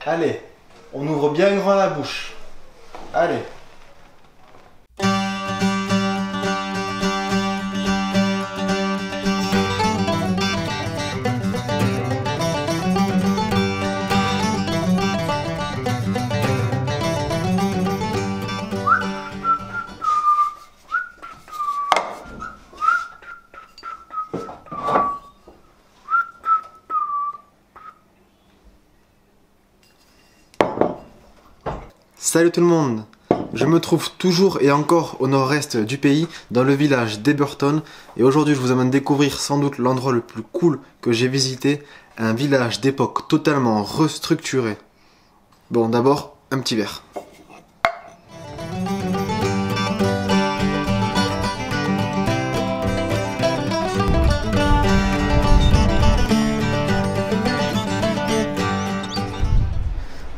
Allez, on ouvre bien grand la bouche. Allez. Salut tout le monde, je me trouve toujours et encore au nord-est du pays, dans le village d'Eberton, et aujourd'hui je vous amène découvrir sans doute l'endroit le plus cool que j'ai visité, un village d'époque totalement restructuré. Bon, d'abord, un petit verre.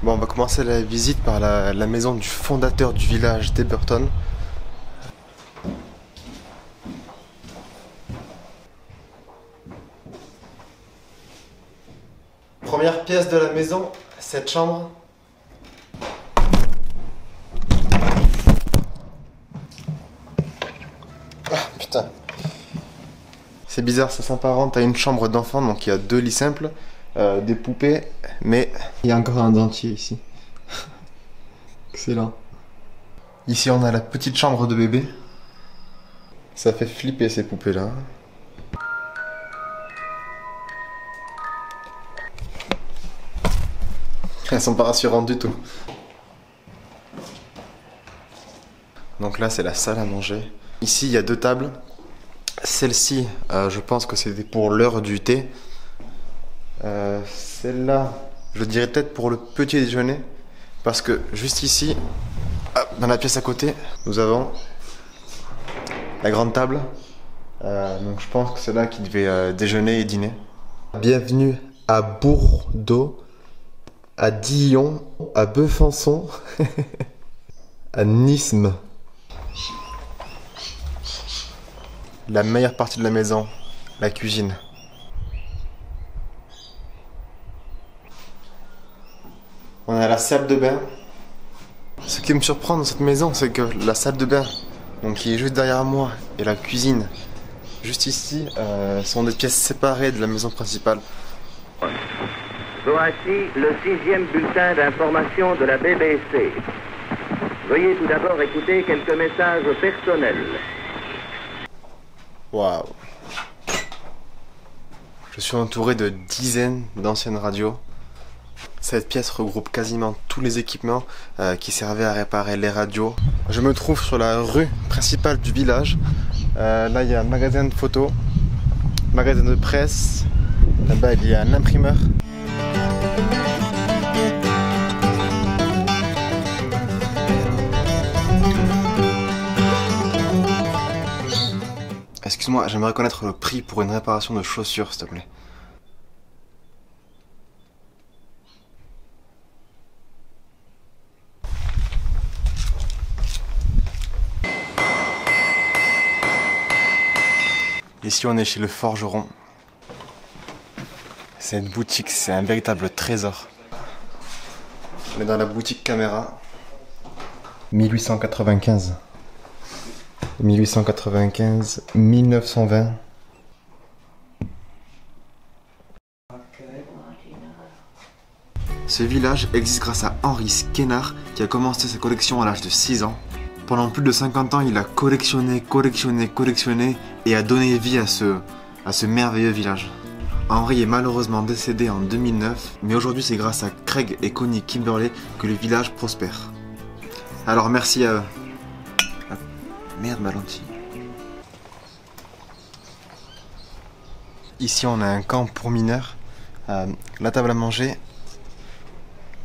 Bon, on va commencer la visite par la maison du fondateur du village d'Eberton. Première pièce de la maison, cette chambre. Ah putain. C'est bizarre, ça s'apparente à une chambre d'enfant, donc il y a 2 lits simples. Des poupées, mais il y a encore un dentier ici. Excellent. Ici on a la petite chambre de bébé. Ça fait flipper ces poupées là. Elles sont pas rassurantes du tout. Donc là c'est la salle à manger. Ici il y a 2 tables. Celle-ci je pense que c'était pour l'heure du thé. Celle-là, je dirais peut-être pour le petit déjeuner, parce que juste ici, dans la pièce à côté, nous avons la grande table. Donc je pense que c'est là qu'il devait déjeuner et dîner. Bienvenue à Bordeaux, à Dillon, à Besançon, à Nismes. La meilleure partie de la maison, la cuisine. On a la salle de bain. Ce qui me surprend dans cette maison, c'est que la salle de bain, donc qui est juste derrière moi, et la cuisine, juste ici, sont des pièces séparées de la maison principale. Voici le 6e bulletin d'information de la BBC. Veuillez tout d'abord écouter quelques messages personnels. Waouh! Je suis entouré de dizaines d'anciennes radios. Cette pièce regroupe quasiment tous les équipements qui servaient à réparer les radios. Je me trouve sur la rue principale du village. Là, il y a un magasin de photos, magasin de presse. Là-bas, il y a un imprimeur. Excuse-moi, j'aimerais connaître le prix pour une réparation de chaussures, s'il te plaît. Ici on est chez le forgeron. Cette boutique, c'est un véritable trésor. On est dans la boutique caméra. 1895. 1895, 1920. Ce village existe grâce à Henri Skénard qui a commencé sa collection à l'âge de 6 ans. Pendant plus de 50 ans, il a collectionné et a donné vie à ce merveilleux village. Henri est malheureusement décédé en 2009, mais aujourd'hui c'est grâce à Craig et Connie Kimberley que le village prospère. Alors merci à eux. Ah, merde ma lentille. Ici on a un camp pour mineurs, la table à manger,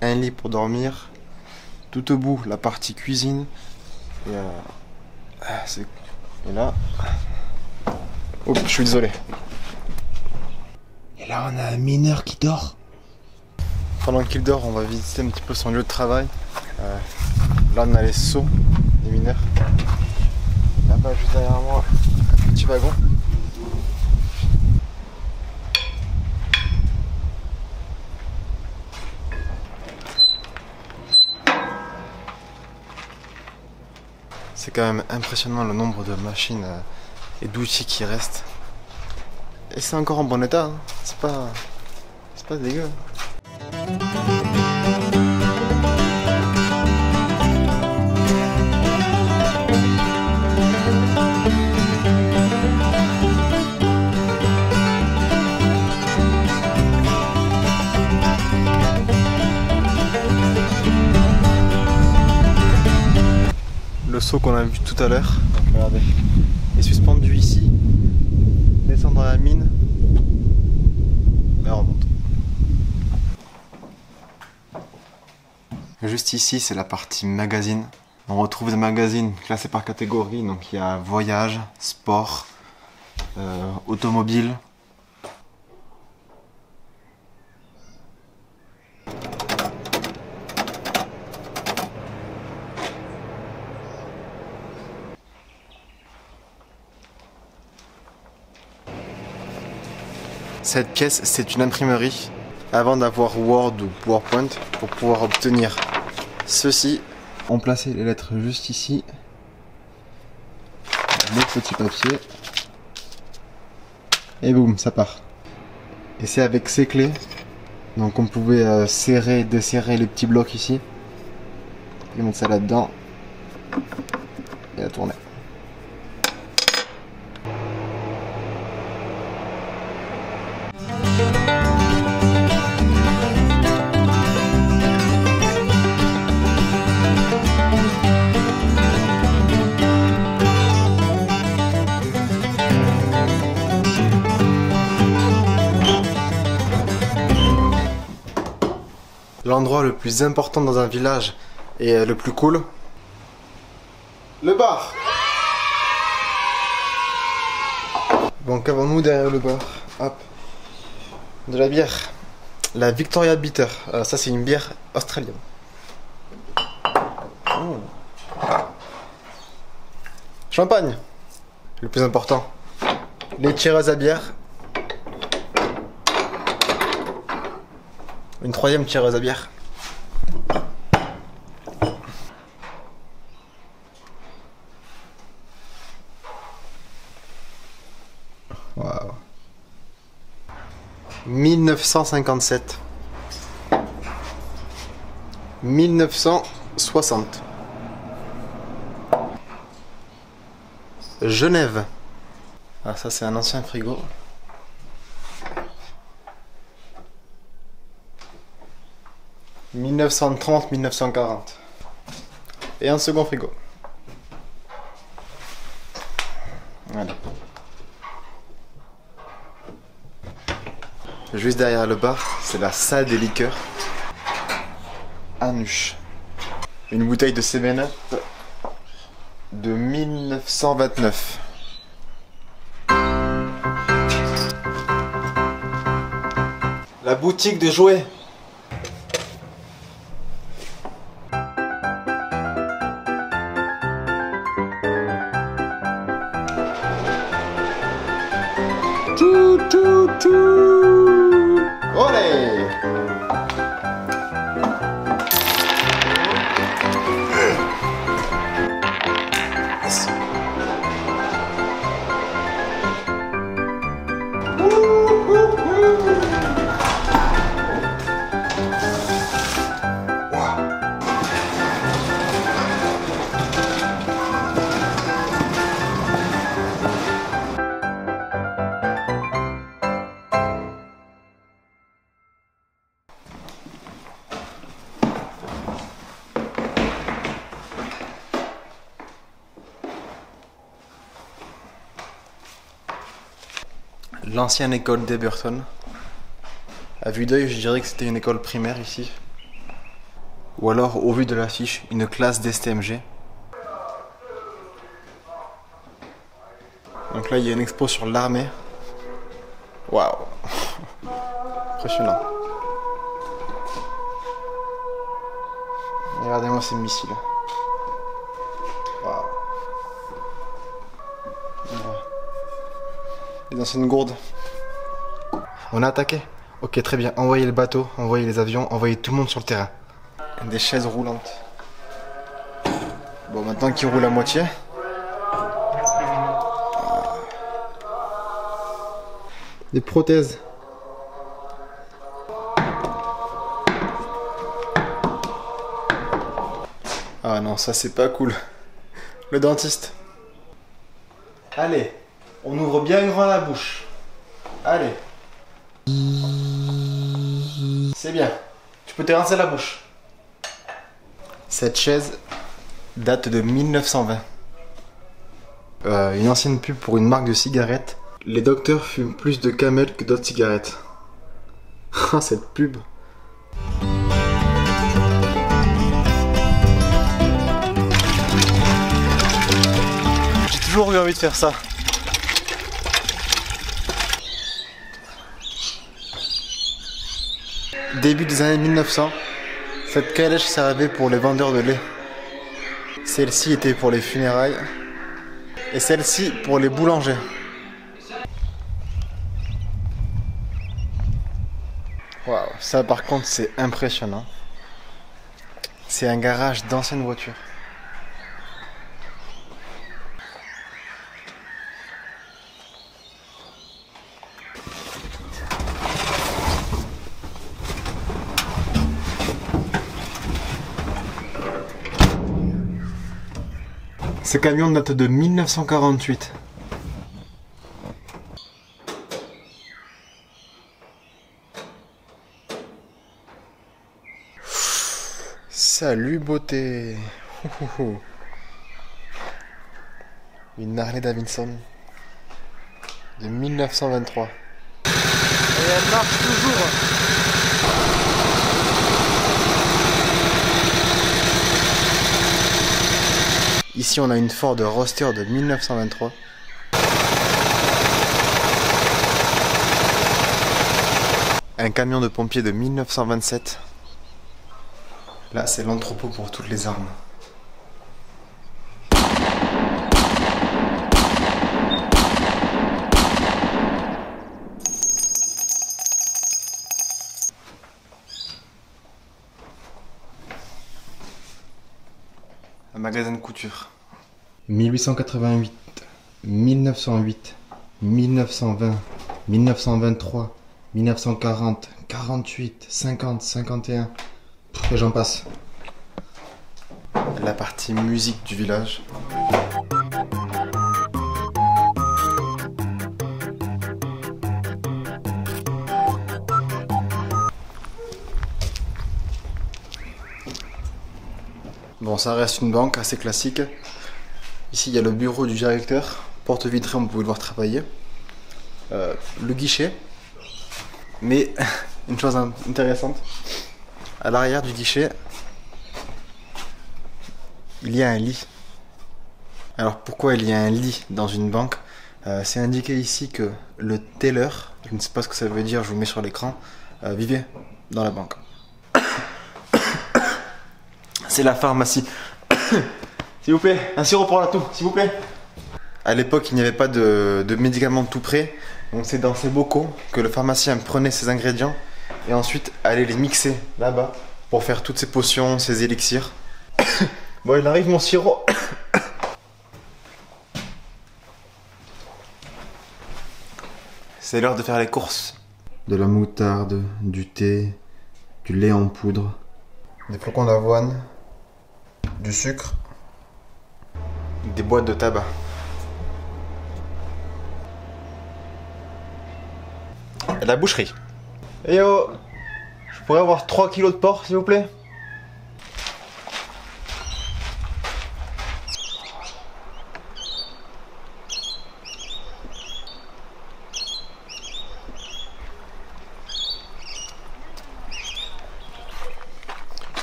un lit pour dormir, tout au bout la partie cuisine. Et là, oups, je suis désolé. Et là, on a un mineur qui dort. Pendant qu'il dort, on va visiter un petit peu son lieu de travail. Là, on a les seaux des mineurs. Là-bas, juste derrière moi, un petit wagon. C'est quand même impressionnant le nombre de machines et d'outils qui restent. Et c'est encore en bon état, hein. C'est pas dégueu. Le seau qu'on a vu tout à l'heure, regardez, est suspendu ici, descend dans la mine, et on remonte. Juste ici, c'est la partie magazine. On retrouve des magazines classés par catégorie, donc il y a voyage, sport, automobile. Cette pièce, c'est une imprimerie. Avant d'avoir Word ou PowerPoint, pour pouvoir obtenir ceci, on plaçait les lettres juste ici. Le petit papier. Et boum, ça part. Et c'est avec ces clés. Donc on pouvait serrer et desserrer les petits blocs ici. Et mettre ça là-dedans. Et la tourner. L'endroit le plus important dans un village et le plus cool, le bar. Bon, qu'avons-nous derrière le bar? Hop, de la bière, la Victoria Bitter. Ça, c'est une bière australienne. Oh. Champagne, le plus important, les tireuses à bière. Une troisième tireuse à bière. Waouh. 1957. 1960. Genève. Ah, ça c'est un ancien frigo. 1930-1940. Et un second frigo. Voilà. Juste derrière le bar, c'est la salle des liqueurs. Anush. Une bouteille de 7-Up de 1929. La boutique de jouets. Tout, tout, tout. Olé. L'ancienne école d'Eberton. À vue d'œil, je dirais que c'était une école primaire ici. Ou alors, au vu de l'affiche, une classe d'STMG. Donc là, il y a une expo sur l'armée. Waouh. Impressionnant. Regardez-moi ces missiles. Waouh. Les anciennes gourdes. On a attaqué. Ok, très bien. Envoyez le bateau, envoyez les avions, envoyez tout le monde sur le terrain. Des chaises roulantes. Bon, maintenant qu'ils roulent à moitié, des prothèses. Ah non, ça c'est pas cool. Le dentiste. Allez, on ouvre bien grand la bouche. Allez. C'est bien. Tu peux te rincer la bouche. Cette chaise date de 1920. Une ancienne pub pour une marque de cigarettes. Les docteurs fument plus de Camel que d'autres cigarettes. Ah, cette pub. J'ai toujours eu envie de faire ça. Début des années 1900, cette calèche servait pour les vendeurs de lait. Celle-ci était pour les funérailles. Et celle-ci pour les boulangers. Waouh, ça par contre c'est impressionnant. C'est un garage d'anciennes voitures. Ce camion date de 1948. Salut beauté. Une Harley Davidson de 1923. Et elle marche toujours. Ici on a une Ford Roadster de 1923. Un camion de pompiers de 1927. Là c'est l'entrepôt pour toutes les armes. Un magasin de couture. 1888, 1908, 1920, 1923, 1940, 48, 50, 51, et j'en passe. La partie musique du village. Bon, ça reste une banque assez classique. Ici, il y a le bureau du directeur. Porte vitrée, on peut le voir travailler. Le guichet. Mais, une chose intéressante, à l'arrière du guichet, il y a un lit. Alors, pourquoi il y a un lit dans une banque? C'est indiqué ici que le teller, je ne sais pas ce que ça veut dire, je vous mets sur l'écran, vivait dans la banque. C'est la pharmacie. S'il vous plaît, un sirop pour la toux, s'il vous plaît. À l'époque, il n'y avait pas de médicaments tout prêts. Donc c'est dans ces bocaux que le pharmacien prenait ses ingrédients et ensuite allait les mixer là-bas pour faire toutes ces potions, ces élixirs. Bon, il arrive mon sirop. C'est l'heure de faire les courses. De la moutarde, du thé, du lait en poudre, des flocons d'avoine, du sucre, des boîtes de tabac. Et la boucherie. Eh oh, je pourrais avoir 3 kilos de porc s'il vous plaît?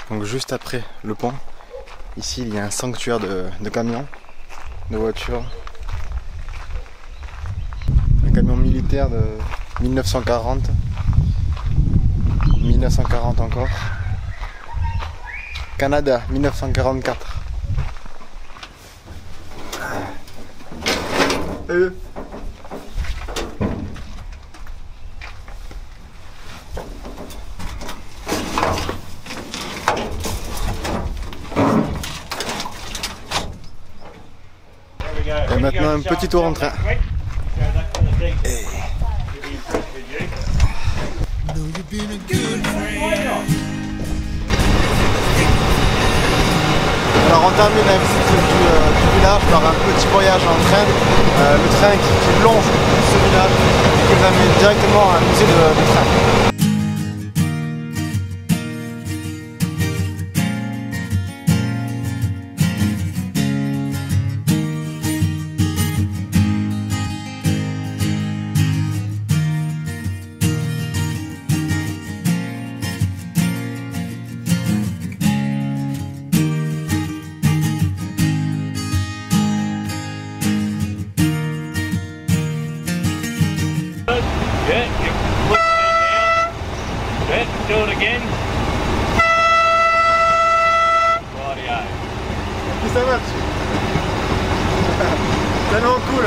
Donc juste après le pont, ici il y a un sanctuaire de camions, de voitures. Un camion militaire de 1940. 1940 encore. Canada, 1944. Et maintenant un petit tour en train. Alors on termine la visite du village par un petit voyage en train, le train qui longe ce village et qui nous amène directement à un musée de train. Yeah, you put it down. Yeah, do it again. Rightio. Ça marche. Tellement cool.